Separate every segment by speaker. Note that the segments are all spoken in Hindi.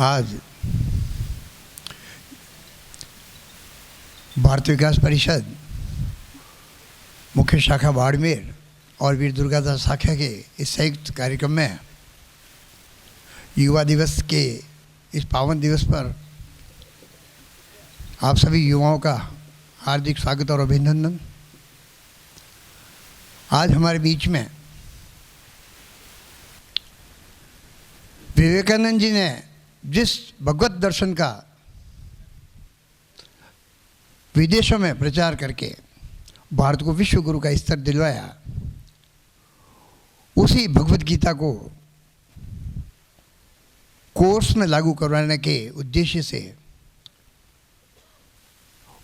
Speaker 1: आज भारतीय विकास परिषद मुख्य शाखा बाड़मेर और वीर दुर्गादास शाखा के इस संयुक्त कार्यक्रम में युवा दिवस के इस पावन दिवस पर आप सभी युवाओं का हार्दिक स्वागत और अभिनंदन। आज हमारे बीच में विवेकानंद जी ने जिस भगवत दर्शन का विदेशों में प्रचार करके भारत को विश्व गुरु का स्तर दिलवाया, उसी भगवत गीता को कोर्स में लागू करवाने के उद्देश्य से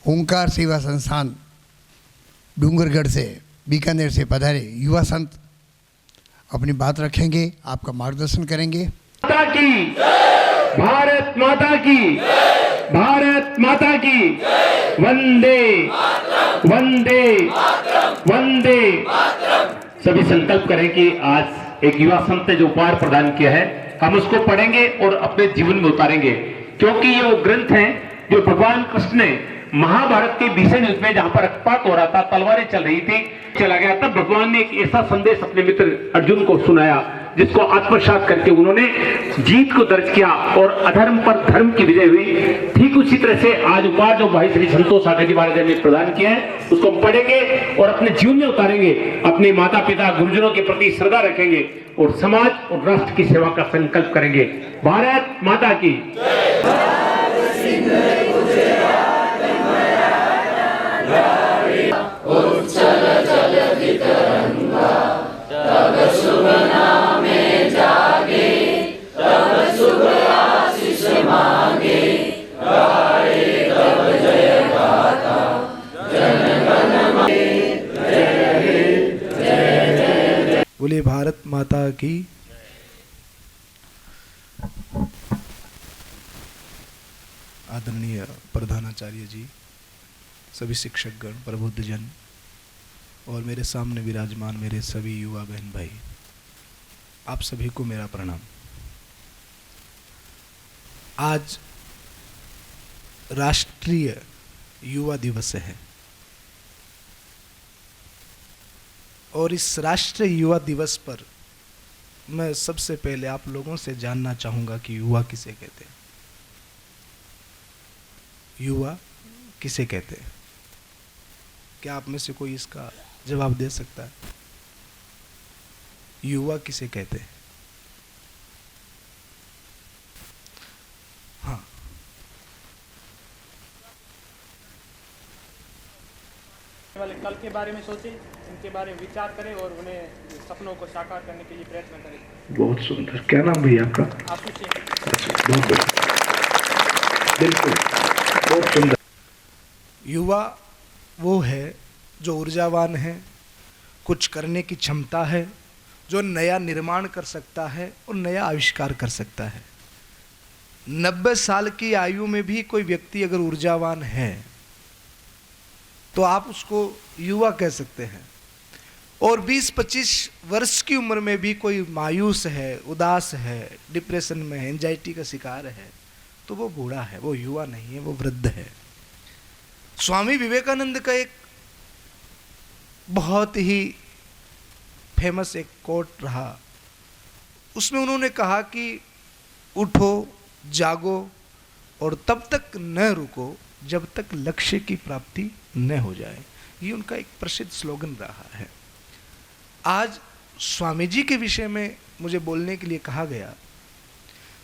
Speaker 1: ओंकार सेवा संस्थान डूंगरगढ़ से बीकानेर से पधारे युवा संत अपनी बात रखेंगे, आपका मार्गदर्शन करेंगे।
Speaker 2: माता की, भारत माता की, भारत माता की, वंदे वंदे वंदे। सभी संकल्प करें कि आज एक युवा संत ने जो उपहार प्रदान किया है हम उसको पढ़ेंगे और अपने जीवन में उतारेंगे, क्योंकि ये वो ग्रंथ हैं जो भगवान कृष्ण ने महाभारत के भीषण युद्ध में जहां पर रक्तपात हो रहा था, तलवारें चल रही थी, चला गया, तब भगवान ने एक ऐसा संदेश अपने मित्र अर्जुन को सुनाया जिसको आत्मसात करके उन्होंने जीत को दर्ज किया और अधर्म पर धर्म की विजय हुई। ठीक उसी तरह से आज उपहार जो भाई श्री संतोष सागर जी महाराज ने प्रदान किया है उसको हम पढ़ेंगे और अपने जीवन में उतारेंगे, अपने माता पिता गुरुजनों के प्रति श्रद्धा रखेंगे और समाज और राष्ट्र की सेवा का संकल्प करेंगे। भारत माता की।
Speaker 3: बोले भारत माता की। आदरणीय प्रधानाचार्य जी, सभी शिक्षकगण, प्रबुद्धजन और मेरे सामने विराजमान मेरे सभी युवा बहन भाई, आप सभी को मेरा प्रणाम। आज राष्ट्रीय युवा दिवस है और इस राष्ट्रीय युवा दिवस पर मैं सबसे पहले आप लोगों से जानना चाहूँगा कि युवा किसे कहते हैं। युवा किसे कहते हैं? क्या आप में से कोई इसका जवाब दे सकता है? युवा किसे कहते हैं? हाँ,
Speaker 4: वाले कल के बारे में सोचें, इनके बारे में विचार करें और उन्हें सपनों को साकार करने के लिए प्रयत्न करें।
Speaker 2: बहुत सुंदर। क्या नाम भैया आपका?
Speaker 4: आशीष जी।
Speaker 2: बहुत बिल्कुल, बहुत सुंदर।
Speaker 3: युवा वो है जो ऊर्जावान है, कुछ करने की क्षमता है, जो नया निर्माण कर सकता है और नया आविष्कार कर सकता है। 90 साल की आयु में भी कोई व्यक्ति अगर ऊर्जावान है तो आप उसको युवा कह सकते हैं, और 20-25 वर्ष की उम्र में भी कोई मायूस है, उदास है, डिप्रेशन में है, एंजाइटी का शिकार है, तो वो बूढ़ा है, वो युवा नहीं है, वो वृद्ध है। स्वामी विवेकानंद का एक बहुत ही फेमस एक कोट रहा, उसमें उन्होंने कहा कि उठो, जागो और तब तक न रुको जब तक लक्ष्य की प्राप्ति न हो जाए। ये उनका एक प्रसिद्ध स्लोगन रहा है। आज स्वामी जी के विषय में मुझे बोलने के लिए कहा गया,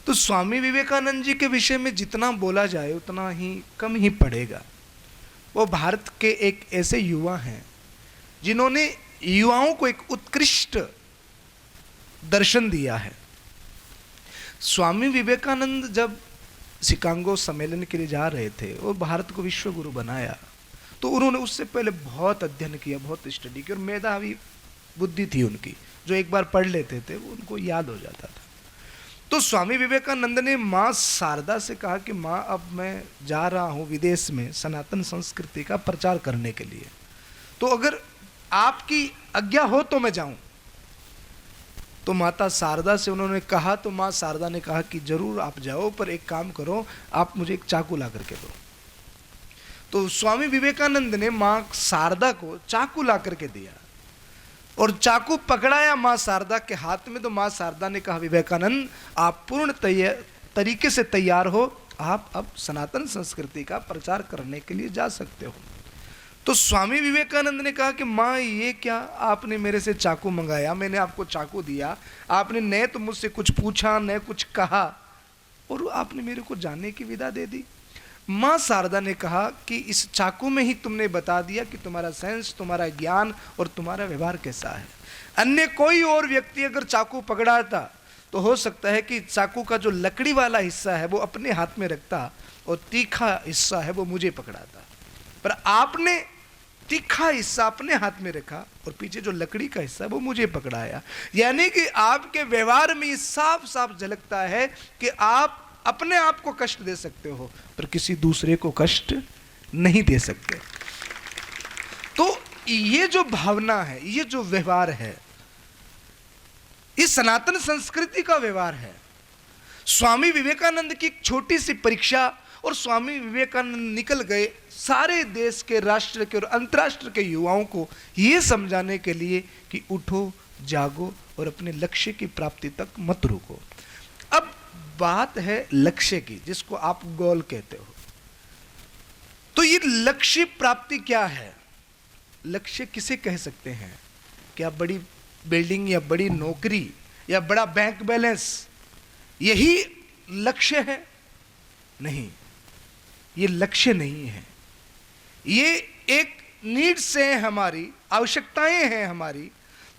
Speaker 3: तो स्वामी विवेकानंद जी के विषय में जितना बोला जाए उतना ही कम ही पड़ेगा। वो भारत के एक ऐसे युवा हैं जिन्होंने युवाओं को एक उत्कृष्ट दर्शन दिया है। स्वामी विवेकानंद जब शिकागो सम्मेलन के लिए जा रहे थे और भारत को विश्व गुरु बनाया, तो उन्होंने उससे पहले बहुत अध्ययन किया, बहुत स्टडी की, और मेधावी बुद्धि थी उनकी, जो एक बार पढ़ लेते थे वो उनको याद हो जाता था। तो स्वामी विवेकानंद ने माँ शारदा से कहा कि माँ, अब मैं जा रहा हूँ विदेश में सनातन संस्कृति का प्रचार करने के लिए, तो अगर आपकी आज्ञा हो तो मैं जाऊं। तो माता शारदा से उन्होंने कहा, तो माँ शारदा ने कहा कि जरूर आप जाओ, पर एक काम करो, आप मुझे एक चाकू ला करके दो। तो स्वामी विवेकानंद ने माँ शारदा को चाकू ला करके दिया और चाकू पकड़ाया माँ शारदा के हाथ में। तो माँ शारदा ने कहा, विवेकानंद आप पूर्ण तरीके से तैयार हो, आप अब सनातन संस्कृति का प्रचार करने के लिए जा सकते हो। तो स्वामी विवेकानंद ने कहा कि माँ ये क्या, आपने मेरे से चाकू मंगाया, मैंने आपको चाकू दिया, आपने न तो मुझसे कुछ पूछा न कुछ कहा, और आपने मेरे को जाने की विदा दे दी। माँ शारदा ने कहा कि इस चाकू में ही तुमने बता दिया कि तुम्हारा सेंस, तुम्हारा ज्ञान और तुम्हारा व्यवहार कैसा है। अन्य कोई और व्यक्ति अगर चाकू पकड़ाता तो हो सकता है कि चाकू का जो लकड़ी वाला हिस्सा है वो अपने हाथ में रखता और तीखा हिस्सा है वो मुझे पकड़ाता, पर आपने तीखा हिस्सा अपने हाथ में रखा और पीछे जो लकड़ी का हिस्सा है वो मुझे पकड़ाया। यानी कि आपके व्यवहार में ये साफ साफ झलकता है कि आप अपने आप को कष्ट दे सकते हो पर किसी दूसरे को कष्ट नहीं दे सकते। तो ये जो भावना है, ये जो व्यवहार है, इस सनातन संस्कृति का व्यवहार है। स्वामी विवेकानंद की एक छोटी सी परीक्षा और स्वामी विवेकानंद निकल गए सारे देश के, राष्ट्र के और अंतर्राष्ट्र के युवाओं को यह समझाने के लिए कि उठो, जागो और अपने लक्ष्य की प्राप्ति तक मत रुको। अब बात है लक्ष्य की, जिसको आप गोल कहते हो। तो ये लक्ष्य प्राप्ति क्या है? लक्ष्य किसे कह सकते हैं? क्या बड़ी बिल्डिंग या बड़ी नौकरी या बड़ा बैंक बैलेंस यही लक्ष्य है? नहीं, ये लक्ष्य नहीं है। ये एक नीड्स है, हमारी आवश्यकताएं हैं हमारी।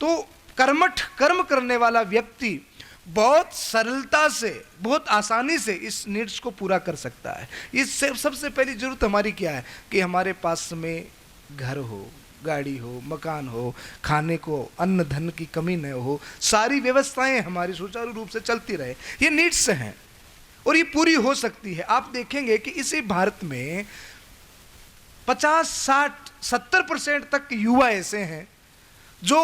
Speaker 3: तो कर्मठ कर्म करने वाला व्यक्ति बहुत सरलता से, बहुत आसानी से इस नीड्स को पूरा कर सकता है। इससे सबसे पहली जरूरत हमारी क्या है कि हमारे पास में घर हो, गाड़ी हो, मकान हो, खाने को अन्न धन की कमी न हो, सारी व्यवस्थाएं हमारी सुचारू रूप से चलती रहे। ये नीड्स हैं और ये पूरी हो सकती है। आप देखेंगे कि इसी भारत में 50, 60, 70% तक युवा ऐसे हैं जो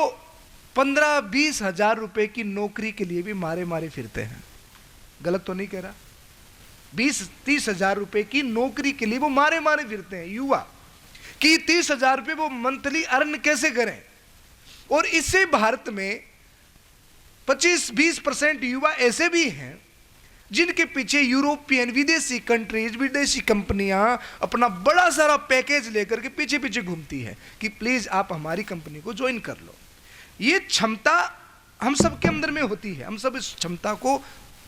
Speaker 3: 15-20 हजार रुपए की नौकरी के लिए भी मारे मारे फिरते हैं। गलत तो नहीं कह रहा? 20-30 हजार रुपए की नौकरी के लिए वो मारे मारे फिरते हैं युवा, कि 30 हजार रुपए वो मंथली अर्न कैसे करें। और इसे भारत में 25-20% युवा ऐसे भी हैं जिनके पीछे यूरोपियन, विदेशी कंट्रीज, विदेशी कंपनियां अपना बड़ा सारा पैकेज लेकर के पीछे पीछे घूमती है कि प्लीज आप हमारी कंपनी को ज्वाइन कर लो। ये क्षमता हम सब के अंदर में होती है, हम सब इस क्षमता को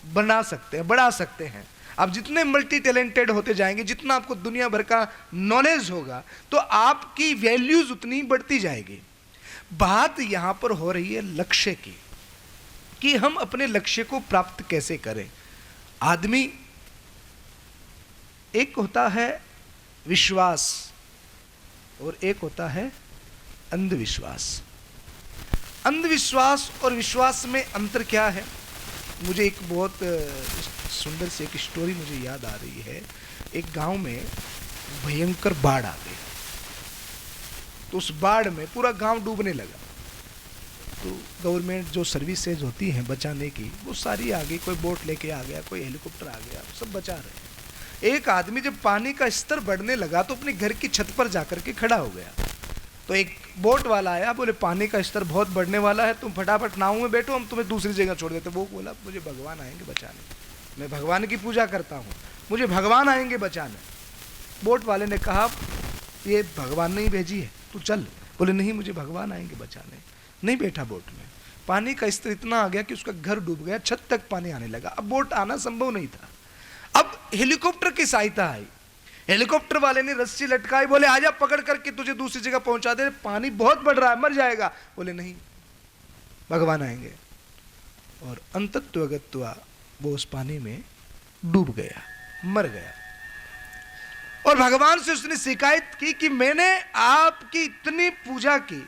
Speaker 3: बना सकते हैं, बढ़ा सकते हैं। आप जितने मल्टी टैलेंटेड होते जाएंगे, जितना आपको दुनिया भर का नॉलेज होगा, तो आपकी वैल्यूज उतनी बढ़ती जाएगी। बात यहां पर हो रही है लक्ष्य की, कि हम अपने लक्ष्य को प्राप्त कैसे करें। आदमी, एक होता है विश्वास और एक होता है अंधविश्वास। अंधविश्वास और विश्वास में अंतर क्या है? मुझे एक बहुत सुंदर सी एक स्टोरी मुझे याद आ रही है। एक गांव में भयंकर बाढ़ आ गई, तो उस बाढ़ में पूरा गांव डूबने लगा। तो गवर्नमेंट जो सर्विसेज होती हैं बचाने की, वो सारी आ गई। कोई बोट लेके आ गया, कोई हेलीकॉप्टर आ गया, सब बचा रहे हैं। एक आदमी जब पानी का स्तर बढ़ने लगा तो अपने घर की छत पर जाकर के खड़ा हो गया। तो एक बोट वाला आया, बोले पानी का स्तर बहुत बढ़ने वाला है, तुम फटाफट नाव में बैठो, हम तुम्हें दूसरी जगह छोड़ देते। वो बोला मुझे भगवान आएंगे बचाने, मैं भगवान की पूजा करता हूँ, मुझे भगवान आएंगे बचाने। बोट वाले ने कहा ये भगवान ने ही भेजी है, तू चल। बोले नहीं, मुझे भगवान आएंगे बचाने। नहीं बैठा बोट में। पानी का स्तर इतना आ गया कि उसका घर डूब गया, छत तक पानी आने लगा। अब बोट आना संभव नहीं था। अब हेलीकॉप्टर की सहायता आई। हेलीकॉप्टर वाले ने रस्सी लटकाई, बोले आजा पकड़ करके तुझे दूसरी जगह पहुंचा दे, पानी बहुत बढ़ रहा है, मर जाएगा। बोले नहीं, भगवान आएंगे। और अंतत्वगत्वा वो उस पानी में डूब गया, मर गया। और भगवान से उसने शिकायत की कि मैंने आपकी इतनी पूजा की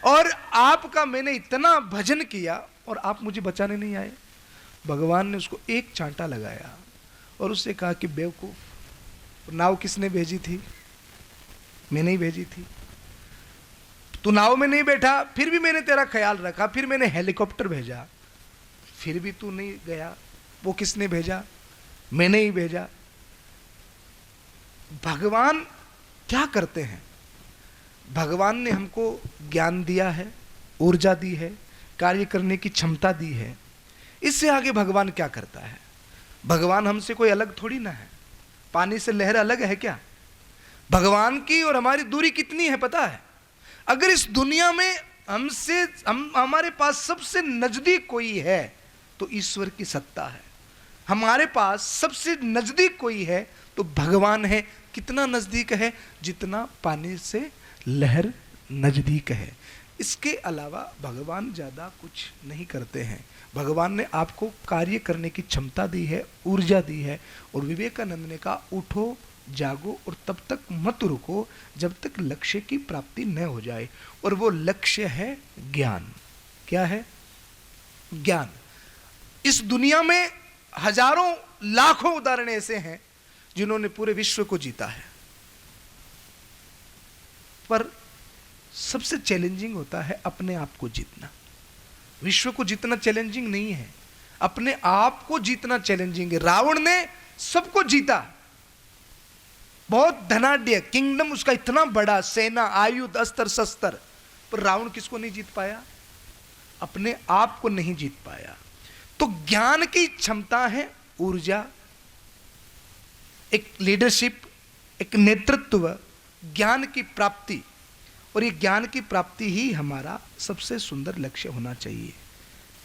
Speaker 3: और आपका मैंने इतना भजन किया और आप मुझे बचाने नहीं आए। भगवान ने उसको एक चांटा लगाया और उससे कहा कि बेवकूफ, नाव किसने भेजी थी? मैंने ही भेजी थी। तू नाव में नहीं बैठा, फिर भी मैंने तेरा ख्याल रखा, फिर मैंने हेलीकॉप्टर भेजा, फिर भी तू नहीं गया। वो किसने भेजा? मैंने ही भेजा। भगवान क्या करते हैं? भगवान ने हमको ज्ञान दिया है, ऊर्जा दी है, कार्य करने की क्षमता दी है। इससे आगे भगवान क्या करता है? भगवान हमसे कोई अलग थोड़ी ना है। पानी से लहर अलग है क्या? भगवान की और हमारी दूरी कितनी है पता है? अगर इस दुनिया में हमारे पास सबसे नजदीक कोई है तो ईश्वर की सत्ता है। हमारे पास सबसे नजदीक कोई है तो भगवान है। कितना नजदीक है? जितना पानी से लहर नजदीक है। इसके अलावा भगवान ज्यादा कुछ नहीं करते हैं। भगवान ने आपको कार्य करने की क्षमता दी है, ऊर्जा दी है। और विवेकानंद ने कहा उठो, जागो और तब तक मत रुको जब तक लक्ष्य की प्राप्ति न हो जाए। और वो लक्ष्य है ज्ञान। क्या है? ज्ञान। इस दुनिया में हजारों लाखों उदाहरण ऐसे हैं जिन्होंने पूरे विश्व को जीता है, पर सबसे चैलेंजिंग होता है अपने आप को जीतना। विश्व को जीतना चैलेंजिंग नहीं है, अपने आप को जीतना चैलेंजिंग है। रावण ने सबको जीता, बहुत धनाढ्य किंगडम उसका, इतना बड़ा सेना, आयुध, अस्त्र शस्त्र, पर रावण किसको नहीं जीत पाया? अपने आप को नहीं जीत पाया। तो ज्ञान की क्षमता है ऊर्जा, एक लीडरशिप, एक नेतृत्व, ज्ञान की प्राप्ति। और ये ज्ञान की प्राप्ति ही हमारा सबसे सुंदर लक्ष्य होना चाहिए।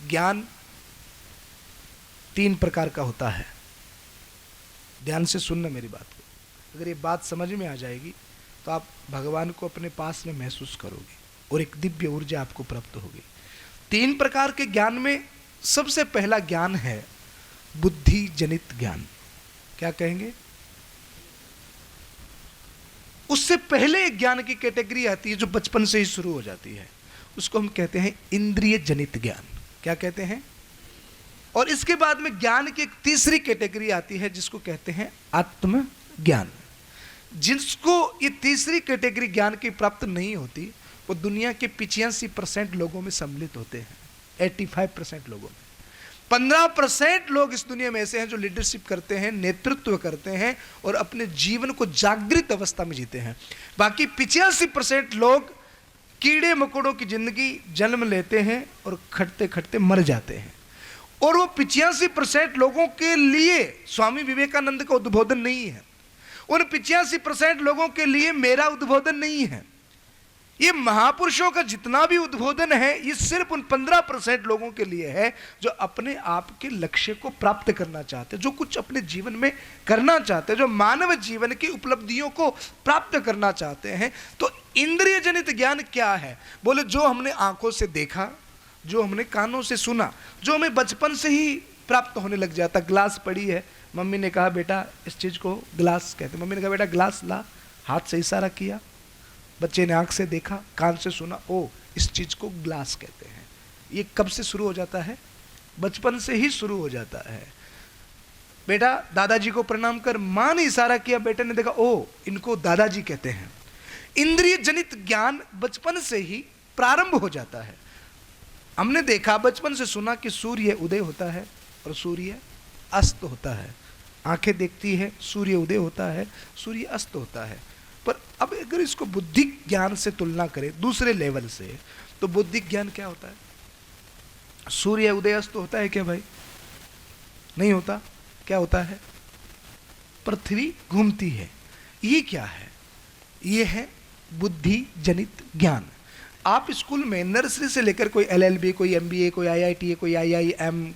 Speaker 3: ज्ञान 3 प्रकार का होता है। ध्यान से सुनना मेरी बात को। अगर ये बात समझ में आ जाएगी तो आप भगवान को अपने पास में महसूस करोगे और एक दिव्य ऊर्जा आपको प्राप्त होगी। 3 प्रकार के ज्ञान में सबसे पहला ज्ञान है बुद्धि जनित ज्ञान। क्या कहेंगे? उससे पहले एक ज्ञान की कैटेगरी आती है जो बचपन से ही शुरू हो जाती है, उसको हम कहते हैं इंद्रिय जनित ज्ञान। क्या कहते हैं? और इसके बाद में ज्ञान की एक तीसरी कैटेगरी आती है जिसको कहते हैं आत्म ज्ञान। जिसको ये तीसरी कैटेगरी ज्ञान की प्राप्त नहीं होती वो दुनिया के 85% लोगों में सम्मिलित होते हैं। 85% लोगों में 15% लोग इस दुनिया में ऐसे हैं जो लीडरशिप करते हैं, नेतृत्व करते हैं और अपने जीवन को जागृत अवस्था में जीते हैं। बाकी 85% लोग कीड़े मकोड़ों की जिंदगी जन्म लेते हैं और खटते खटते मर जाते हैं। और वो 85% लोगों के लिए स्वामी विवेकानंद का उद्बोधन नहीं है। उन 85% लोगों के लिए मेरा उद्बोधन नहीं है। ये महापुरुषों का जितना भी उद्बोधन है ये सिर्फ उन 15% लोगों के लिए है जो अपने आप के लक्ष्य को प्राप्त करना चाहते हैं, जो कुछ अपने जीवन में करना चाहते हैं, जो मानव जीवन की उपलब्धियों को प्राप्त करना चाहते हैं। तो इंद्रिय जनित ज्ञान क्या है? बोले जो हमने आंखों से देखा, जो हमने कानों से सुना, जो हमें बचपन से ही प्राप्त होने लग जाता। ग्लास पड़ी है, मम्मी ने कहा बेटा इस चीज को ग्लास कहते हैं। मम्मी ने कहा बेटा ग्लास ला, हाथ से इशारा किया, बच्चे ने आंख से देखा, कान से सुना, ओ इस चीज को ग्लास कहते हैं। ये कब से शुरू हो जाता है? बचपन से ही शुरू हो जाता है। बेटा दादाजी को प्रणाम कर, मां ने इशारा किया, बेटे ने देखा, ओ इनको दादाजी कहते हैं। इंद्रिय जनित ज्ञान बचपन से ही प्रारंभ हो जाता है। हमने देखा, बचपन से सुना कि सूर्य उदय होता है और सूर्य अस्त होता है। आंखें देखती है, सूर्य उदय होता है, सूर्य अस्त होता है। पर अब अगर इसको बुद्धिक ज्ञान से तुलना करें दूसरे लेवल से, तो बुद्धिक ज्ञान क्या होता है? सूर्य उदय अस्त होता है क्या भाई? नहीं होता। क्या होता है? पृथ्वी घूमती है। ये क्या है? ये है बुद्धि जनित ज्ञान। आप स्कूल में नर्सरी से लेकर कोई LLB, कोई MBA, कोई IIT, कोई IIM,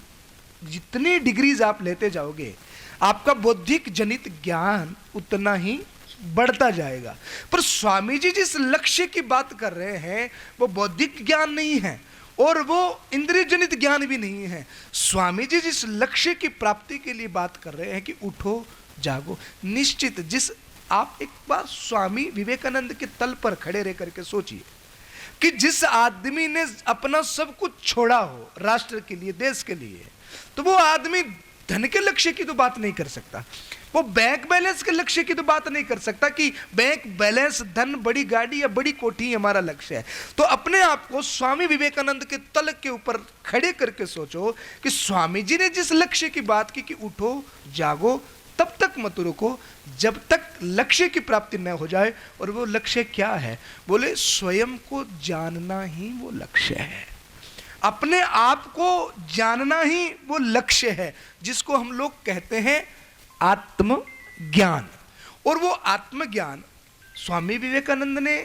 Speaker 3: जितनी डिग्रीज आप लेते जाओगे आपका बौद्धिक जनित ज्ञान उतना ही बढ़ता जाएगा। पर स्वामी जी जिस लक्ष्य की बात कर रहे हैं वो बौद्धिक ज्ञान नहीं है और वो इंद्रिय जनित ज्ञान भी नहीं है। स्वामी जी जिस लक्ष्य की प्राप्ति के लिए बात कर रहे हैं कि उठो जागो, निश्चित जिस आप एक बार स्वामी विवेकानंद के तल पर खड़े रह करके सोचिए कि जिस आदमी ने अपना सब कुछ छोड़ा हो राष्ट्र के लिए, देश के लिए, तो वो आदमी धन के लक्ष्य की तो बात नहीं कर सकता, वो बैंक बैलेंस के लक्ष्य की तो बात नहीं कर सकता कि बैंक बैलेंस, धन, बड़ी गाड़ी या बड़ी कोठी हमारा लक्ष्य है। तो अपने आप को स्वामी विवेकानंद के तल के ऊपर खड़े करके सोचो कि स्वामी जी ने जिस लक्ष्य की बात की कि उठो जागो तब तक मत रुको जब तक लक्ष्य की प्राप्ति न हो जाए। और वो लक्ष्य क्या है? बोले स्वयं को जानना ही वो लक्ष्य है, अपने आप को जानना ही वो लक्ष्य है, जिसको हम लोग कहते हैं आत्मज्ञान। और वो आत्मज्ञान स्वामी विवेकानंद ने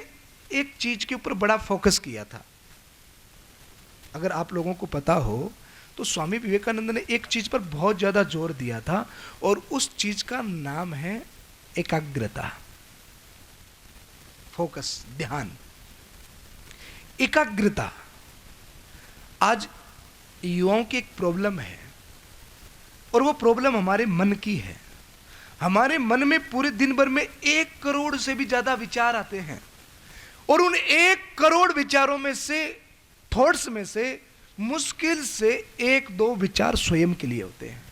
Speaker 3: एक चीज के ऊपर बड़ा फोकस किया था। अगर आप लोगों को पता हो तो स्वामी विवेकानंद ने एक चीज पर बहुत ज्यादा जोर दिया था, और उस चीज का नाम है एकाग्रता, फोकस, ध्यान, एकाग्रता। आज युवाओं की एक प्रॉब्लम है, और वो प्रॉब्लम हमारे मन की है। हमारे मन में पूरे दिन भर में 1 करोड़ से भी ज्यादा विचार आते हैं, और उन 1 करोड़ विचारों में से, थॉट्स में से मुश्किल से 1-2 विचार स्वयं के लिए होते हैं।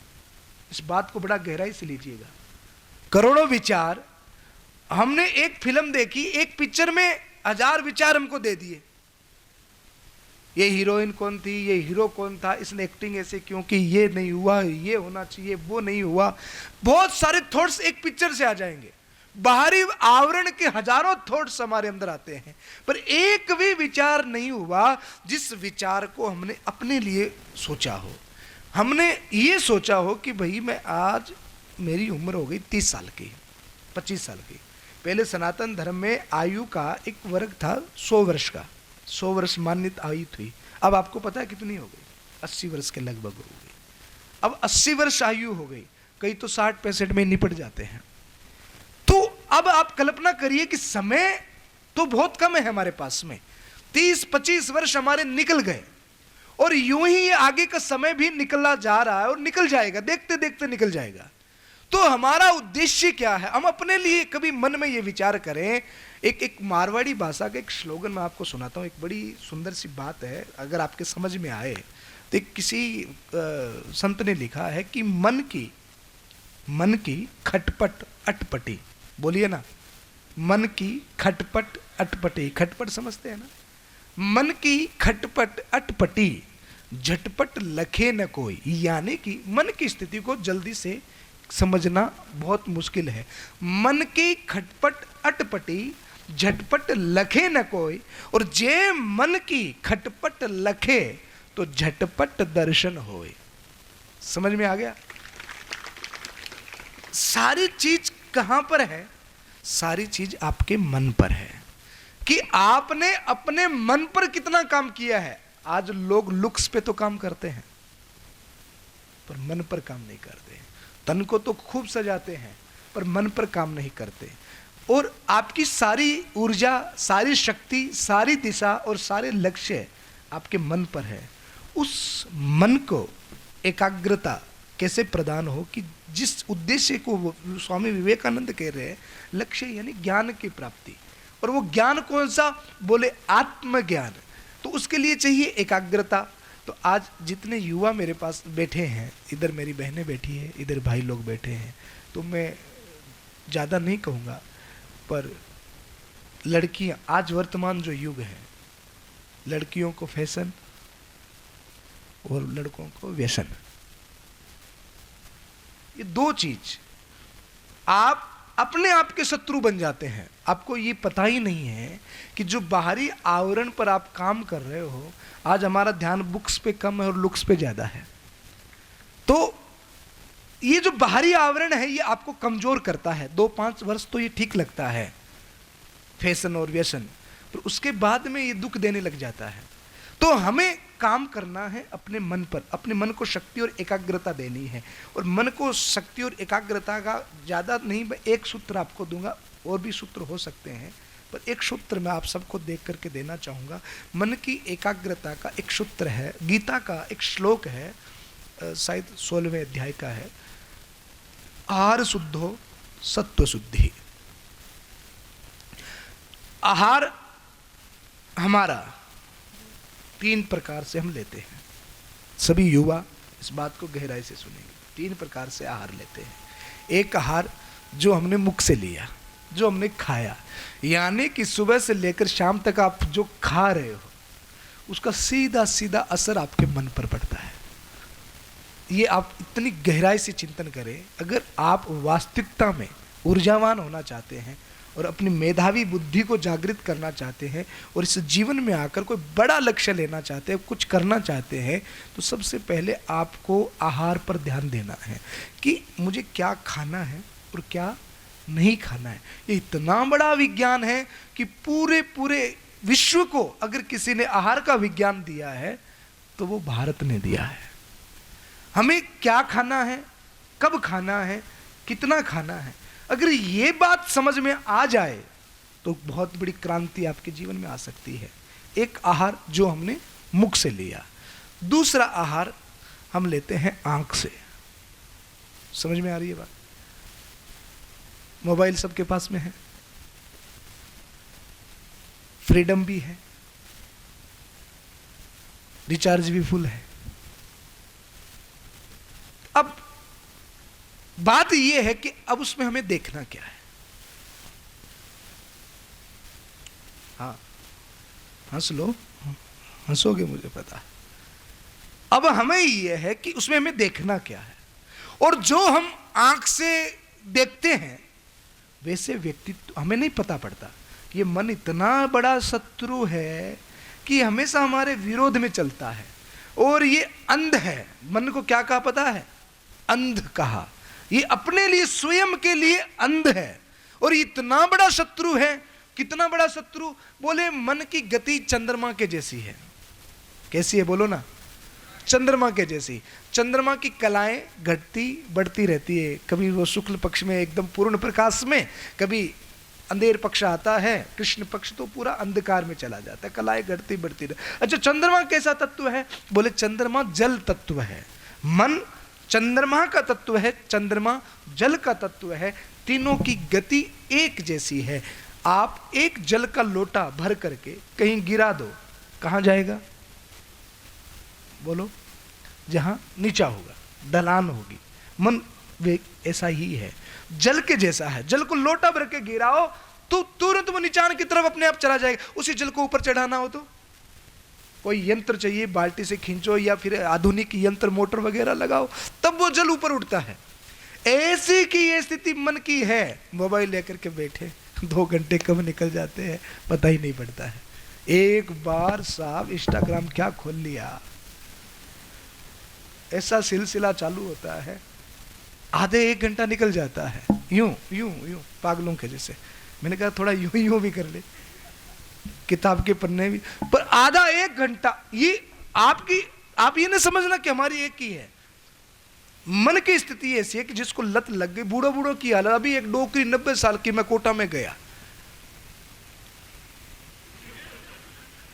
Speaker 3: इस बात को बड़ा गहराई से लीजिएगा। करोड़ों विचार, हमने एक फिल्म देखी, एक पिक्चर में 1000 विचार हमको दे दिए। ये हीरोइन कौन थी, ये हीरो कौन था, इसने एक्टिंग ऐसे क्यों की, ये नहीं हुआ, ये होना चाहिए, वो नहीं हुआ। बहुत सारे थॉट्स एक पिक्चर से आ जाएंगे। बाहरी आवरण के हजारों थॉट्स हमारे अंदर आते हैं, पर एक भी विचार नहीं हुआ जिस विचार को हमने अपने लिए सोचा हो। हमने ये सोचा हो कि भाई मैं आज, मेरी उम्र हो गई 30 साल की, 25 साल की। पहले सनातन धर्म में आयु का एक वर्ग था 100 वर्ष का, 100 वर्ष मान्यत आयु थी। अब आपको पता है कितनी हो गई? 80 वर्ष के लगभग हो गई। अब 80 वर्ष आयु हो गई, कई तो 60-65 में निपट जाते हैं। तो अब आप कल्पना करिए कि समय तो बहुत कम है हमारे पास में, 30-25 वर्ष हमारे निकल गए, और यूं ही आगे का समय भी निकला जा रहा है और निकल जाएगा, देखते देखते निकल जाएगा। तो हमारा उद्देश्य क्या है? हम अपने लिए कभी मन में ये विचार करें। एक मारवाड़ी भाषा का एक स्लोगन मैं आपको सुनाता हूँ, एक बड़ी सुंदर सी बात है, अगर आपके समझ में आए तो। किसी संत ने लिखा है कि मन की खटपट अटपटी, बोलिए ना, मन की खटपट अटपटी। खटपट समझते हैं ना? मन की खटपट अटपटी, झटपट लखे न कोई। यानी कि मन की स्थिति को जल्दी से समझना बहुत मुश्किल है। मन की खटपट अटपटी, झटपट लखे न कोई, और जे मन की खटपट लखे तो झटपट दर्शन होए। समझ में आ गया? सारी चीज कहां पर है? सारी चीज आपके मन पर है कि आपने अपने मन पर कितना काम किया है। आज लोग लुक्स पे तो काम करते हैं, पर मन पर काम नहीं करते। तन को तो खूब सजाते हैं, पर मन पर काम नहीं करते। और आपकी सारी ऊर्जा, सारी शक्ति, सारी दिशा और सारे लक्ष्य आपके मन पर है। उस मन को एकाग्रता कैसे प्रदान हो कि जिस उद्देश्य को स्वामी विवेकानंद कह रहे हैं, लक्ष्य यानी ज्ञान की प्राप्ति। और वो ज्ञान कौन सा? बोले आत्मज्ञान। तो उसके लिए चाहिए एकाग्रता। तो आज जितने युवा मेरे पास बैठे हैं, इधर मेरी बहनें बैठी है, इधर भाई लोग बैठे हैं, तो मैं ज़्यादा नहीं कहूँगा, पर लड़कियाँ, आज वर्तमान जो युग है, लड़कियों को फैशन और लड़कों को व्यसन, ये 2 चीज आप अपने आप के शत्रु बन जाते हैं। आपको ये पता ही नहीं है कि जो बाहरी आवरण पर आप काम कर रहे हो, आज हमारा ध्यान बुक्स पे कम है और लुक्स पे ज्यादा है। तो ये जो बाहरी आवरण है, ये आपको कमजोर करता है। 2-5 वर्ष तो ये ठीक लगता है, फैशन और व्यसन, पर उसके बाद में ये दुख देने लग जाता है। तो हमें काम करना है अपने मन पर, अपने मन को शक्ति और एकाग्रता देनी है। और मन को शक्ति और एकाग्रता का ज़्यादा नहीं, मैं एक सूत्र आपको दूंगा, और भी सूत्र हो सकते हैं, पर एक सूत्र मैं आप सबको देख करके देना चाहूँगा। मन की एकाग्रता का एक सूत्र है, गीता का एक श्लोक है, शायद 16वें अध्याय का है, आहार शुद्धो सत्व शुद्धि। आहार हमारा 3 प्रकार से हम लेते हैं। सभी युवा इस बात को गहराई से सुनेंगे। तीन प्रकार से आहार लेते हैं। एक आहार जो हमने मुख से लिया, जो हमने खाया, यानी कि सुबह से लेकर शाम तक आप जो खा रहे हो उसका सीधा सीधा असर आपके मन पर पड़ता है। ये आप इतनी गहराई से चिंतन करें। अगर आप वास्तविकता में ऊर्जावान होना चाहते हैं और अपनी मेधावी बुद्धि को जागृत करना चाहते हैं और इस जीवन में आकर कोई बड़ा लक्ष्य लेना चाहते हैं, कुछ करना चाहते हैं, तो सबसे पहले आपको आहार पर ध्यान देना है कि मुझे क्या खाना है और क्या नहीं खाना है। ये इतना बड़ा विज्ञान है कि पूरे विश्व को अगर किसी ने आहार का विज्ञान दिया है तो वो भारत ने दिया है। हमें क्या खाना है, कब खाना है, कितना खाना है, अगर ये बात समझ में आ जाए तो बहुत बड़ी क्रांति आपके जीवन में आ सकती है। एक आहार जो हमने मुख से लिया, दूसरा आहार हम लेते हैं आंख से। समझ में आ रही है बात? मोबाइल सबके पास में है, फ्रीडम भी है, रिचार्ज भी फुल है। अब बात यह है कि अब उसमें हमें देखना क्या है। हाँ, हंस लो, हंसोगे मुझे पता है। अब हमें यह है कि उसमें हमें देखना क्या है, और जो हम आंख से देखते हैं वैसे व्यक्तित्व हमें नहीं पता पड़ता। ये मन इतना बड़ा शत्रु है कि हमेशा हमारे विरोध में चलता है, और ये अंध है। मन को क्या कहा पता है? अंध कहा। ये अपने लिए, स्वयं के लिए अंध है, और इतना बड़ा शत्रु है। कितना बड़ा शत्रु? बोले मन की गति चंद्रमा के जैसी है। कैसी है बोलो ना? चंद्रमा के जैसी। चंद्रमा की कलाएं घटती बढ़ती रहती है, कभी वो शुक्ल पक्ष में एकदम पूर्ण प्रकाश में, कभी अंधेर पक्ष आता है, कृष्ण पक्ष तो पूरा अंधकार में चला जाता है, कलाएं घटती बढ़ती रहती। अच्छा, चंद्रमा कैसा तत्व है? बोले चंद्रमा जल तत्व है। मन चंद्रमा का तत्व है, चंद्रमा जल का तत्व है। तीनों की गति एक जैसी है। आप एक जल का लोटा भर करके कहीं गिरा दो, कहां जाएगा? बोलो। जहां नीचा होगा, ढलान होगी। मन वे ऐसा ही है, जल के जैसा है। जल को लोटा भर के गिराओ तो तुरंत वो नीचान की तरफ अपने आप चला जाएगा। उसी जल को ऊपर चढ़ाना हो तो कोई यंत्र चाहिए, बाल्टी से खींचो या फिर आधुनिक यंत्र मोटर वगैरह लगाओ, तब वो जल ऊपर उठता है। ऐसी की ये स्थिति मन की है। मोबाइल लेकर के बैठे 2 घंटे कब निकल जाते हैं पता ही नहीं पड़ता है। एक बार साहब इंस्टाग्राम क्या खोल लिया, ऐसा सिलसिला चालू होता है, आधे 1 घंटा निकल जाता है यूं यूं यूं पागलों के जैसे। मैंने कहा थोड़ा यूं यूं भी कर ले, किताब के पन्ने भी, पर आधा 1 घंटा। ये आप ये नहीं समझना कि हमारी एक ही है। मन की स्थिति ऐसी है कि जिसको लत लग गई, बूढ़ो बूढ़ो की हालत। अभी एक डोकरी 90 साल की, मैं कोटा में गया,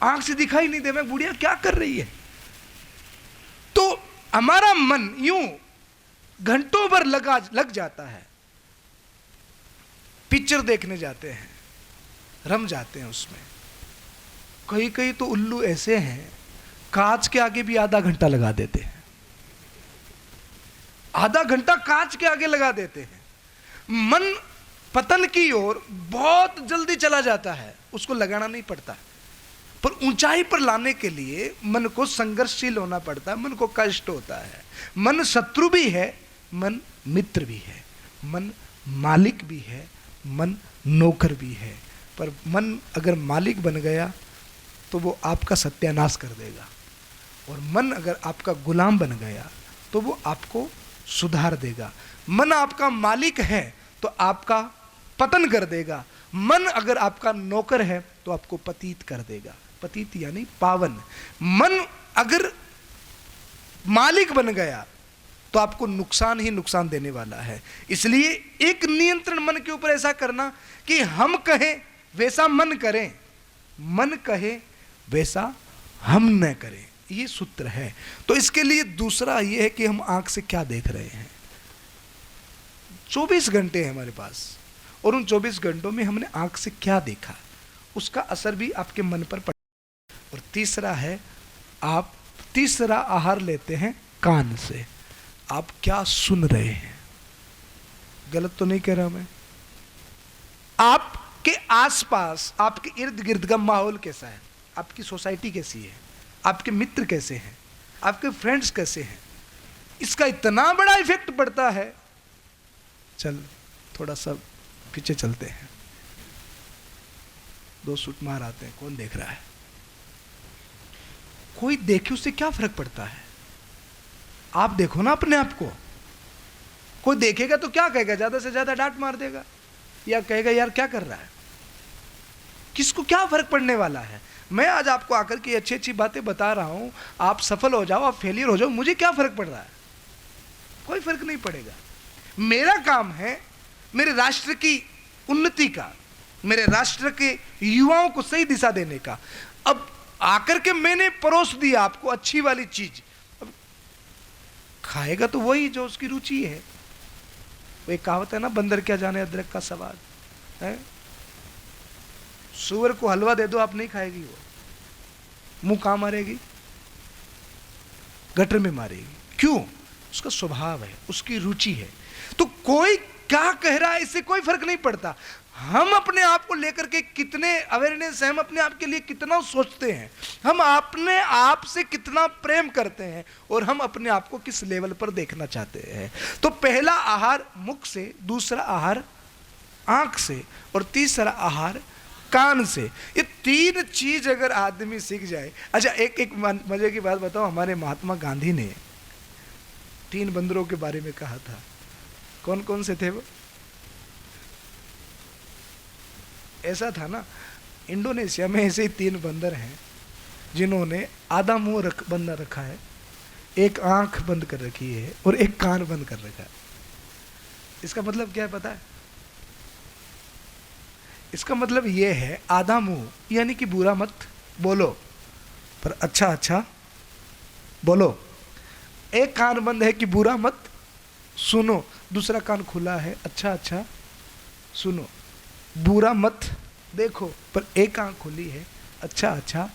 Speaker 3: आंख से दिखाई नहीं दे, मैं बुढ़िया क्या कर रही है। तो हमारा मन यूं घंटों भर लग जाता है। पिक्चर देखने जाते हैं, रम जाते हैं उसमें। कई कई तो उल्लू ऐसे हैं, कांच के आगे भी आधा घंटा लगा देते हैं। आधा घंटा कांच के आगे लगा देते हैं। मन पतन की ओर बहुत जल्दी चला जाता है, उसको लगाना नहीं पड़ता। पर ऊंचाई पर लाने के लिए मन को संघर्षशील होना पड़ता है, मन को कष्ट होता है। मन शत्रु भी है, मन मित्र भी है, मन मालिक भी है, मन नौकर भी है। पर मन अगर मालिक बन गया तो वो आपका सत्यानाश कर देगा, और मन अगर आपका गुलाम बन गया तो वो आपको सुधार देगा। मन आपका मालिक है तो आपका पतन कर देगा। मन अगर आपका नौकर है तो आपको पतित कर देगा। पतित यानी पावन। मन अगर मालिक बन गया तो आपको नुकसान ही नुकसान देने वाला है। इसलिए एक नियंत्रण मन के ऊपर ऐसा करना कि हम कहें वैसा मन करें, मन कहे वैसा हम न करें, ये सूत्र है। तो इसके लिए दूसरा ये है कि हम आंख से क्या देख रहे हैं। 24 घंटे हैं हमारे पास, और उन 24 घंटों में हमने आंख से क्या देखा, उसका असर भी आपके मन पर पड़ता है। और तीसरा है, आप तीसरा आहार लेते हैं कान से। आप क्या सुन रहे हैं? गलत तो नहीं कह रहा मैं? आपके आसपास, आपके इर्द गिर्द का माहौल कैसा है? आपकी सोसाइटी कैसी है? आपके मित्र कैसे हैं? आपके फ्रेंड्स कैसे हैं? इसका इतना बड़ा इफेक्ट पड़ता है। चल थोड़ा सा पीछे चलते हैं, 2 सूट मार आते हैं, कौन देख रहा है? कोई देखे उससे क्या फर्क पड़ता है? आप देखो ना अपने आप को। कोई देखेगा तो क्या कहेगा? ज्यादा से ज्यादा डांट मार देगा या कहेगा यार क्या कर रहा है। किसको क्या फर्क पड़ने वाला है? मैं आज आपको आकर के अच्छी अच्छी बातें बता रहा हूं, आप सफल हो जाओ, आप फेलियर हो जाओ, मुझे क्या फर्क पड़ रहा है? कोई फर्क नहीं पड़ेगा। मेरा काम है मेरे राष्ट्र की उन्नति का, मेरे राष्ट्र के युवाओं को सही दिशा देने का। अब आकर के मैंने परोस दिया आपको अच्छी वाली चीज, अब खाएगा तो वही जो उसकी रुचि है। वो एक कहावत है ना, बंदर क्या जाने अदरक का स्वाद है। सुअर को हलवा दे दो, आप नहीं खाएगी, वो मुंह कहां मारेगी? गटर में मारेगी। क्यों? उसका स्वभाव है, उसकी रुचि है। तो कोई क्या कह रहा है इससे कोई फर्क नहीं पड़ता। हम अपने आप को लेकर के कितने अवेयरनेस है, हम अपने आप के लिए कितना सोचते हैं, हम अपने आप से कितना प्रेम करते हैं, और हम अपने आप को किस लेवल पर देखना चाहते हैं। तो पहला आहार मुख से, दूसरा आहार आंख से, और तीसरा आहार कान से। ये 3 चीज अगर आदमी सीख जाए। अच्छा, एक मजे की बात बताओ, हमारे महात्मा गांधी ने 3 बंदरों के बारे में कहा था। कौन कौन से थे वो? ऐसा था ना, इंडोनेशिया में ऐसे ही 3 बंदर हैं जिन्होंने आधा मुंह बंद रखा है, एक आंख बंद कर रखी है और एक कान बंद कर रखा है। इसका मतलब क्या है पता है? इसका मतलब यह है, आधा मुंह यानी कि बुरा मत बोलो पर अच्छा अच्छा बोलो। एक कान बंद है कि बुरा मत सुनो, दूसरा कान खुला है अच्छा अच्छा सुनो। बुरा मत देखो पर एक आंख खुली है अच्छा अच्छा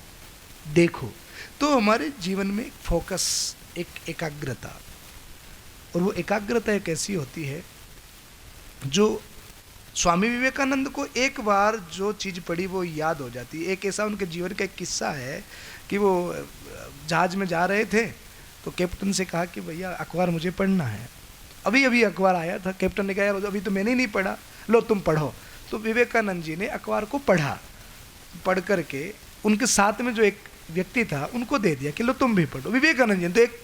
Speaker 3: देखो। तो हमारे जीवन में फोकस, एक एकाग्रता, और वो एकाग्रता एक ऐसी होती है जो स्वामी विवेकानंद को एक बार जो चीज़ पढ़ी वो याद हो जाती है। एक ऐसा उनके जीवन का एक किस्सा है कि वो जहाज में जा रहे थे तो कैप्टन से कहा कि भैया अखबार मुझे पढ़ना है। अभी अभी अखबार आया था, कैप्टन ने कहा यार अभी तो मैंने नहीं पढ़ा, लो तुम पढ़ो। तो विवेकानंद जी ने अखबार को पढ़ा, पढ़ करके उनके साथ में जो एक व्यक्ति था उनको दे दिया कि लो तुम भी पढ़ो। विवेकानंद जी ने तो एक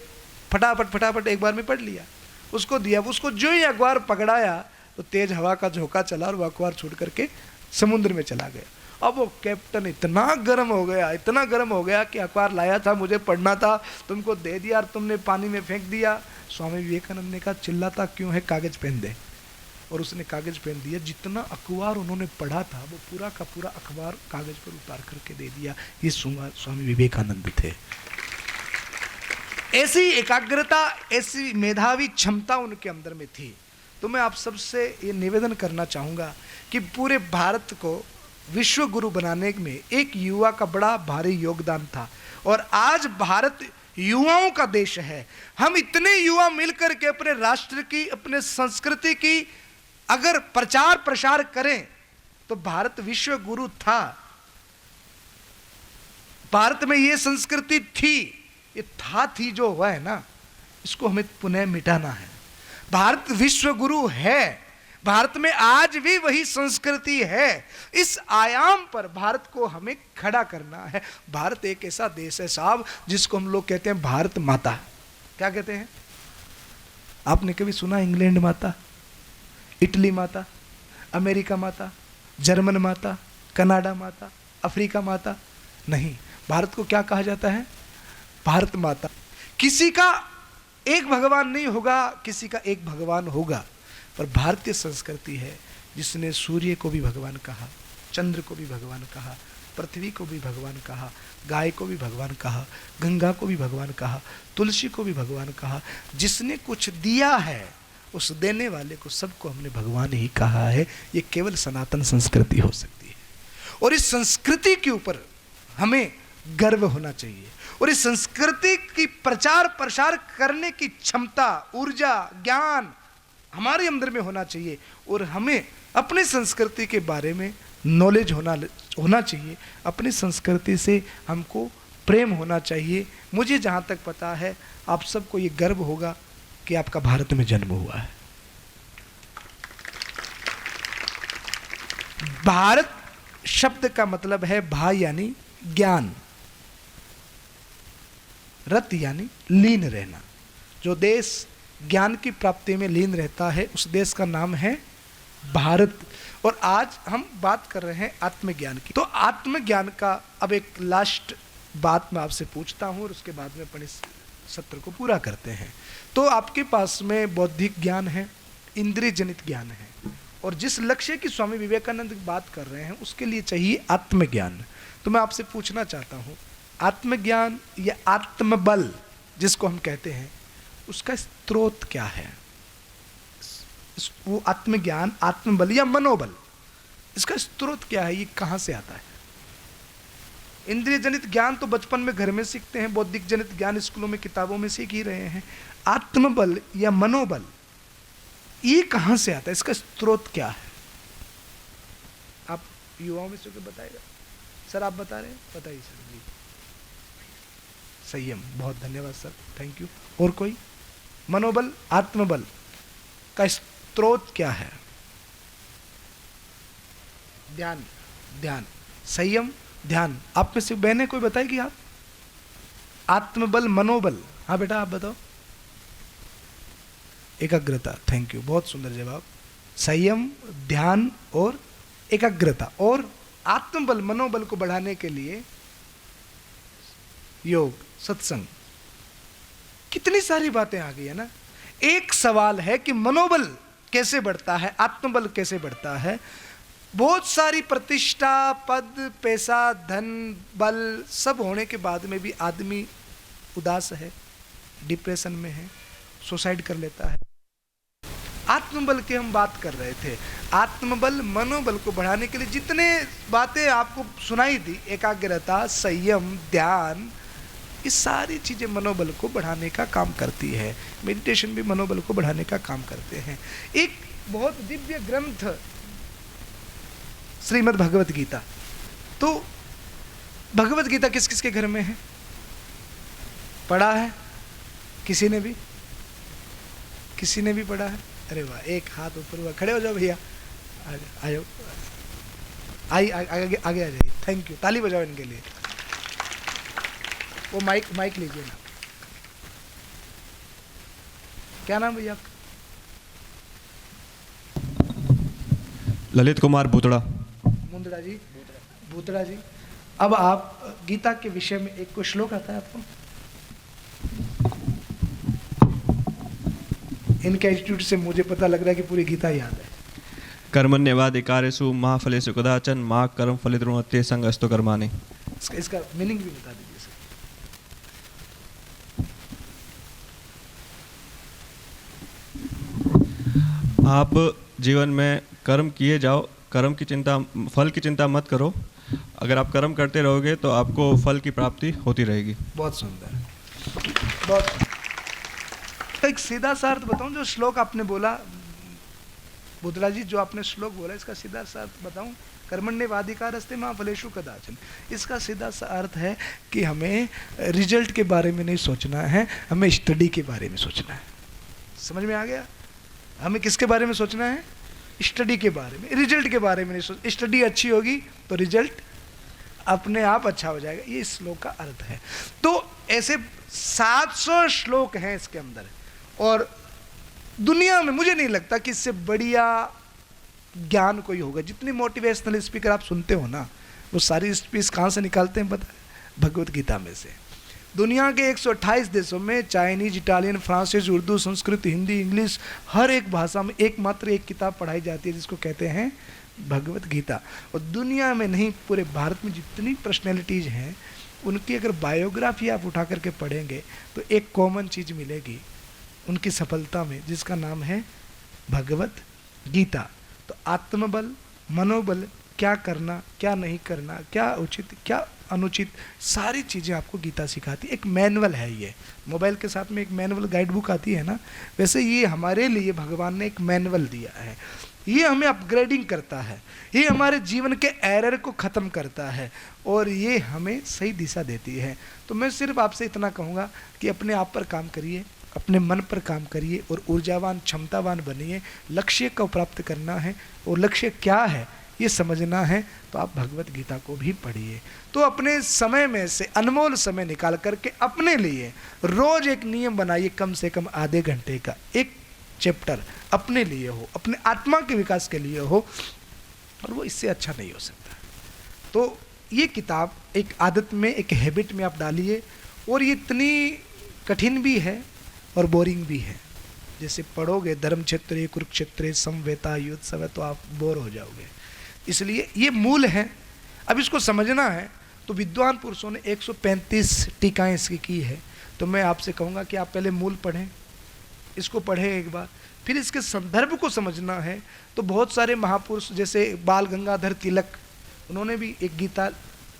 Speaker 3: फटाफट एक बार में पढ़ लिया, उसको दिया। उसको जो ही अखबार पकड़ाया तो तेज हवा का झोंका चला और वो अखबार छूट करके समुद्र में चला गया। अब वो कैप्टन इतना गर्म हो गया कि अखबार लाया था, मुझे पढ़ना था, तुमको दे दिया और तुमने पानी में फेंक दिया। स्वामी विवेकानंद ने कहा चिल्लाता क्यों है, कागज पेन दे। और उसने कागज पेन दिया। जितना अखबार उन्होंने पढ़ा था वो पूरा का पूरा अखबार कागज पर उतार करके दे दिया। ये स्वामी विवेकानंद थे। ऐसी एकाग्रता, ऐसी मेधावी क्षमता उनके अंदर में थी। तो मैं आप सबसे ये निवेदन करना चाहूँगा कि पूरे भारत को विश्व गुरु बनाने में एक युवा का बड़ा भारी योगदान था, और आज भारत युवाओं का देश है। हम इतने युवा मिलकर के अपने राष्ट्र की, अपने संस्कृति की अगर प्रचार प्रसार करें तो भारत विश्व गुरु था। भारत में ये संस्कृति थी, ये थी जो हुआ है ना, इसको हमें पुनः मिटाना है। भारत विश्व गुरु है, भारत में आज भी वही संस्कृति है। इस आयाम पर भारत को हमें खड़ा करना है। भारत एक ऐसा देश है साहब जिसको हम लोग कहते हैं भारत माता। क्या कहते हैं? आपने कभी सुना इंग्लैंड माता, इटली माता, अमेरिका माता, जर्मन माता, कनाडा माता, अफ्रीका माता? नहीं, भारत को क्या कहा जाता है? भारत माता। किसी का एक भगवान नहीं होगा, किसी का एक भगवान होगा, पर भारतीय संस्कृति है जिसने सूर्य को भी भगवान कहा, चंद्र को भी भगवान कहा, पृथ्वी को भी भगवान कहा, गाय को भी भगवान कहा, गंगा को भी भगवान कहा, तुलसी को भी भगवान कहा। जिसने कुछ दिया है उस देने वाले को सबको हमने भगवान ही कहा है। ये केवल सनातन संस्कृति हो सकती है, और इस संस्कृति के ऊपर हमें गर्व होना चाहिए, और इस संस्कृति की प्रचार प्रसार करने की क्षमता, ऊर्जा, ज्ञान हमारे अंदर में होना चाहिए, और हमें अपनी संस्कृति के बारे में नॉलेज होना चाहिए। अपनी संस्कृति से हमको प्रेम होना चाहिए। मुझे जहाँ तक पता है आप सबको ये गर्व होगा कि आपका भारत में जन्म हुआ है। भारत शब्द का मतलब है भा यानी ज्ञान, रत यानी लीन रहना। जो देश ज्ञान की प्राप्ति में लीन रहता है उस देश का नाम है भारत। और आज हम बात कर रहे हैं आत्मज्ञान की। तो आत्मज्ञान का अब एक लास्ट बात मैं आपसे पूछता हूं और उसके बाद में अपन इस सत्र को पूरा करते हैं। तो आपके पास में बौद्धिक ज्ञान है, इंद्रिय जनित ज्ञान है, और जिस लक्ष्य की स्वामी विवेकानंद बात कर रहे हैं उसके लिए चाहिए आत्मज्ञान। तो मैं आपसे पूछना चाहता हूं, आत्मज्ञान या आत्मबल जिसको हम कहते हैं उसका स्रोत क्या है? वो आत्मज्ञान, आत्मबल या मनोबल, इसका स्रोत क्या है? ये कहां से आता है? इंद्रिय जनित ज्ञान तो बचपन में घर में सीखते हैं, बौद्धिक जनित ज्ञान स्कूलों में किताबों में सीख ही रहे हैं। आत्मबल या मनोबल ये कहां से आता है? इसका स्रोत क्या है? आप युवाओं में से बताएगा। सर आप बता रहे हैं, बताइए सर जी। संयम, बहुत धन्यवाद सर, थैंक यू। और कोई? मनोबल, आत्मबल का स्रोत क्या है? ध्यान, ध्यान, संयम, ध्यान। आप में से बहने कोई बताएगी? आप आत्मबल, मनोबल। हाँ बेटा आप बताओ। एकाग्रता, थैंक यू, बहुत सुंदर जवाब। संयम, ध्यान और एकाग्रता। और आत्मबल, मनोबल को बढ़ाने के लिए योग, सत्संग, कितनी सारी बातें आ गई है ना। एक सवाल है कि मनोबल कैसे बढ़ता है, आत्मबल कैसे बढ़ता है? बहुत सारी प्रतिष्ठा, पद, पैसा, धन, बल सब होने के बाद में भी आदमी उदास है, डिप्रेशन में है, सुसाइड कर लेता है। आत्मबल की हम बात कर रहे थे। आत्मबल, मनोबल को बढ़ाने के लिए जितने बातें आपको सुनाई दी, एकाग्रता, संयम, ध्यान, ये सारी चीजें मनोबल को बढ़ाने का काम करती है। मेडिटेशन भी मनोबल को बढ़ाने का काम करते हैं। एक बहुत दिव्य ग्रंथ श्रीमद् भगवत गीता। तो भगवत गीता किस किस के घर में है? पढ़ा है किसी ने भी? किसी ने भी पढ़ा है? अरे वाह, एक हाथ ऊपर हुआ। खड़े हो जाओ भैया, आ जाओ, आगे आ जाइए। थैंक यू, ताली बजाओ इनके लिए। वो माइक लीजिए ना। क्या नाम भैया आपका?
Speaker 5: ललित कुमार भूतड़ा।
Speaker 3: मुंदड़ा जी, भूतड़ा जी। अब आप गीता के विषय में एक कोई श्लोक आता है आपको? इनके एटीट्यूड से मुझे पता लग रहा है कि पूरी गीता याद है।
Speaker 5: कर्मण्येवाधिकारेषु मा फलेषु कदाचन मा कर्म फलितरुणते संगस्तु कर्माणि।
Speaker 3: इसका मीनिंग भी बता दीजिए सर।
Speaker 5: आप जीवन में कर्म किए जाओ, कर्म की चिंता, फल की चिंता मत करो। अगर आप कर्म करते रहोगे तो आपको फल की प्राप्ति होती रहेगी।
Speaker 3: बहुत सुंदर, बहुत। तो एक सीधा सा अर्थ बताऊं, जो श्लोक आपने बोला बुद्धरा जी, जो आपने श्लोक बोला, इसका सीधा सा अर्थ बताऊं? कर्मण्येवाधिकारस्ते मा फलेषु कदाचन। इसका सीधा सा अर्थ है कि हमें रिजल्ट के बारे में नहीं सोचना है, हमें स्टडी के बारे में सोचना है। समझ में आ गया? हमें किसके बारे में सोचना है? स्टडी के बारे में, रिजल्ट के बारे में नहीं सोच। स्टडी अच्छी होगी तो रिजल्ट अपने आप अच्छा हो जाएगा। ये इस श्लोक का अर्थ है। तो ऐसे 700 श्लोक हैं इसके अंदर, और दुनिया में मुझे नहीं लगता कि इससे बढ़िया ज्ञान कोई होगा। जितनी मोटिवेशनल स्पीकर आप सुनते हो ना, वो सारी स्पीच कहाँ से निकालते हैं पता है? भगवत गीता में से। दुनिया के 128 देशों में चाइनीज, इटालियन, फ्रांसीसी, उर्दू, संस्कृत, हिंदी, इंग्लिश, हर एक भाषा में एकमात्र एक किताब पढ़ाई जाती है जिसको कहते हैं भगवत गीता। और दुनिया में नहीं, पूरे भारत में जितनी पर्सनैलिटीज़ हैं उनकी अगर बायोग्राफी आप उठा करके पढ़ेंगे तो एक कॉमन चीज़ मिलेगी उनकी सफलता में, जिसका नाम है भगवत गीता। तो आत्मबल, मनोबल, क्या करना, क्या नहीं करना, क्या उचित, क्या अनुचित, सारी चीज़ें आपको गीता सिखाती है। एक मैनुअल है ये, मोबाइल के साथ में एक मैनुअल गाइड बुक आती है ना, वैसे ये हमारे लिए भगवान ने एक मैनुअल दिया है। ये हमें अपग्रेडिंग करता है, ये हमारे जीवन के एरर को ख़त्म करता है और ये हमें सही दिशा देती है। तो मैं सिर्फ आपसे इतना कहूँगा कि अपने आप पर काम करिए, अपने मन पर काम करिए और ऊर्जावान क्षमतावान बनिए। लक्ष्य को प्राप्त करना है और लक्ष्य क्या है ये समझना है तो आप भगवत गीता को भी पढ़िए। तो अपने समय में से अनमोल समय निकाल करके अपने लिए रोज एक नियम बनाइए, कम से कम आधे घंटे का एक चैप्टर अपने लिए हो, अपने आत्मा के विकास के लिए हो, और वो इससे अच्छा नहीं हो सकता। तो ये किताब एक आदत में, एक हैबिट में आप डालिए, और ये इतनी कठिन भी है और बोरिंग भी है। जैसे पढ़ोगे धर्म क्षेत्र कुरुक्षेत्र समवेता युद्ध सब, तो आप बोर हो जाओगे। इसलिए ये मूल है, अब इसको समझना है। तो विद्वान पुरुषों ने 135 टीकाएँ इसकी की है। तो मैं आपसे कहूँगा कि आप पहले मूल पढ़ें, इसको पढ़ें एक बार, फिर इसके संदर्भ को समझना है। तो बहुत सारे महापुरुष जैसे बाल गंगाधर तिलक, उन्होंने भी एक गीता,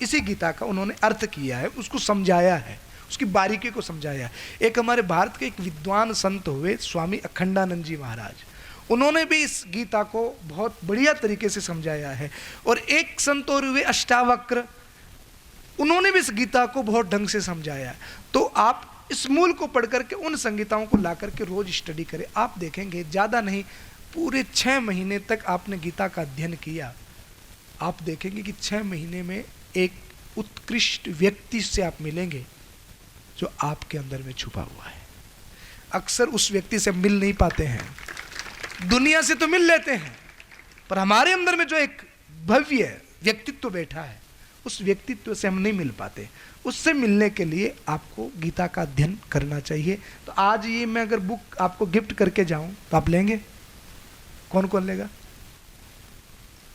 Speaker 3: इसी गीता का उन्होंने अर्थ किया है, उसको समझाया है, उसकी बारीकी को समझाया है। एक हमारे भारत के एक विद्वान संत हुए स्वामी अखंडानंद जी महाराज, उन्होंने भी इस गीता को बहुत बढ़िया तरीके से समझाया है। और एक संत और हुए अष्टावक्र, उन्होंने भी इस गीता को बहुत ढंग से समझाया है। तो आप इस मूल को पढ़ करके उन संगीताओं को ला करके रोज स्टडी करें। आप देखेंगे ज़्यादा नहीं, पूरे 6 महीने तक आपने गीता का अध्ययन किया, आप देखेंगे कि 6 महीने में एक उत्कृष्ट व्यक्ति से आप मिलेंगे जो आपके अंदर में छुपा हुआ है। अक्सर उस व्यक्ति से मिल नहीं पाते हैं, दुनिया से तो मिल लेते हैं, पर हमारे अंदर में जो एक भव्य व्यक्तित्व बैठा है, उस व्यक्तित्व से हम नहीं मिल पाते। उससे मिलने के लिए आपको गीता का अध्ययन करना चाहिए। तो आज ये मैं अगर बुक आपको गिफ्ट करके जाऊं तो आप लेंगे? कौन कौन लेगा?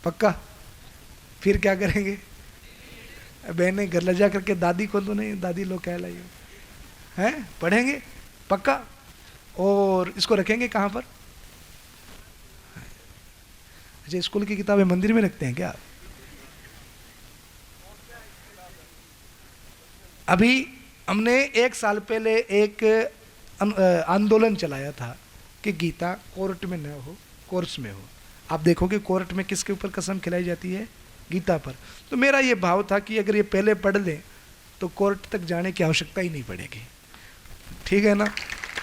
Speaker 3: पक्का? फिर क्या करेंगे? बहने घर ले जा करके दादी को तो नहीं, दादी लोग कह लाइए हैं, पढ़ेंगे पक्का। और इसको रखेंगे कहाँ पर? अच्छा, स्कूल की किताबें मंदिर में रखते हैं क्या? अभी हमने 1 साल पहले एक आंदोलन चलाया था कि गीता कोर्ट में न हो, कोर्स में हो। आप देखोगे कोर्ट में किसके ऊपर कसम खिलाई जाती है? गीता पर। तो मेरा ये भाव था कि अगर ये पहले पढ़ लें तो कोर्ट तक जाने की आवश्यकता ही नहीं पड़ेगी, ठीक है ना।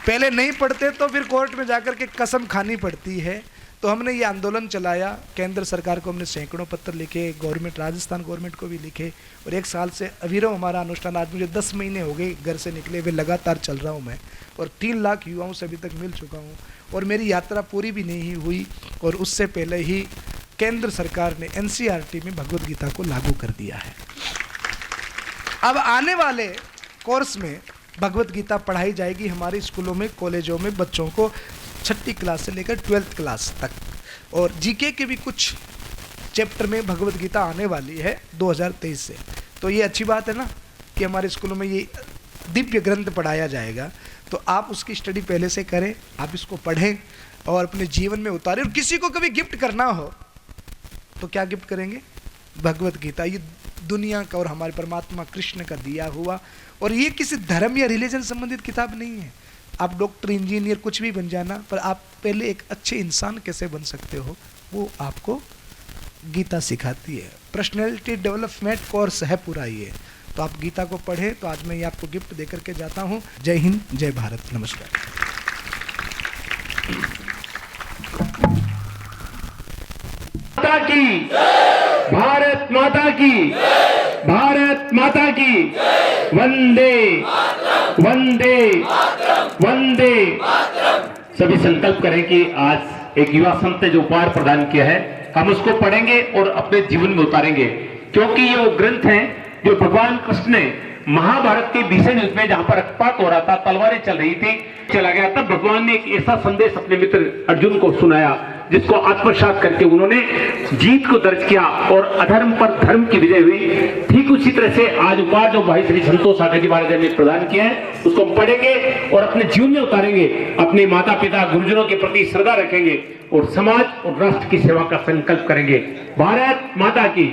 Speaker 3: पहले नहीं पढ़ते तो फिर कोर्ट में जाकर के कसम खानी पड़ती है। तो हमने ये आंदोलन चलाया, केंद्र सरकार को हमने सैकड़ों पत्र लिखे, गवर्नमेंट, राजस्थान गवर्नमेंट को भी लिखे, और 1 साल से अविरम हमारा अनुष्ठान, आज मुझे 10 महीने हो गए घर से निकले हुए, लगातार चल रहा हूँ मैं, और 3 लाख युवाओं से अभी तक मिल चुका हूँ। और मेरी यात्रा पूरी भी नहीं हुई, और उससे पहले ही केंद्र सरकार ने NCERT में भगवद गीता को लागू कर दिया है। अब आने वाले कोर्स में भगवद गीता पढ़ाई जाएगी हमारे स्कूलों में, कॉलेजों में, बच्चों को 6ठी क्लास से लेकर 12th क्लास तक। और जीके के भी कुछ चैप्टर में भगवद गीता आने वाली है 2023 से। तो ये अच्छी बात है ना कि हमारे स्कूलों में ये दिव्य ग्रंथ पढ़ाया जाएगा। तो आप उसकी स्टडी पहले से करें, आप इसको पढ़ें और अपने जीवन में उतारें। और किसी को कभी गिफ्ट करना हो तो क्या गिफ्ट करेंगे? भगवद गीता। ये दुनिया का और हमारे परमात्मा कृष्ण का दिया हुआ, और ये किसी धर्म या रिलीजन संबंधित किताब नहीं है। आप डॉक्टर, इंजीनियर कुछ भी बन जाना, पर आप पहले एक अच्छे इंसान कैसे बन सकते हो वो आपको गीता सिखाती है। पर्सनैलिटी डेवलपमेंट कोर्स है पूरा ये। तो आप गीता को पढ़ें। तो आज मैं ये आपको गिफ्ट दे करके जाता हूँ। जय हिंद, जय भारत, नमस्कार।
Speaker 2: माता की, भारत माता की, भारत माता की, वंदे वंदे वंदे। सभी संकल्प करें कि आज एक युवा संत ने जो उपहार प्रदान किया है, हम उसको पढ़ेंगे और अपने जीवन में उतारेंगे। क्योंकि ये वो ग्रंथ हैं जो भगवान कृष्ण ने महाभारत के भीषण युद्ध में, जहां पर रक्तपात हो रहा था, तलवारें चल रही थी, चला गया, तब भगवान ने एक ऐसा संदेश अपने मित्र अर्जुन को सुनाया जिसको आत्मसात करके उन्होंने जीत को दर्ज किया और अधर्म पर धर्म की विजय हुई। ठीक उसी तरह से आज उपहार जो भाई श्री संतोष सागर जी महाराज ने प्रदान किया है, उसको पढ़ेंगे और अपने जीवन में उतारेंगे। अपने माता पिता, गुरुजनों के प्रति श्रद्धा रखेंगे और समाज और राष्ट्र की सेवा का संकल्प करेंगे। भारत माता की।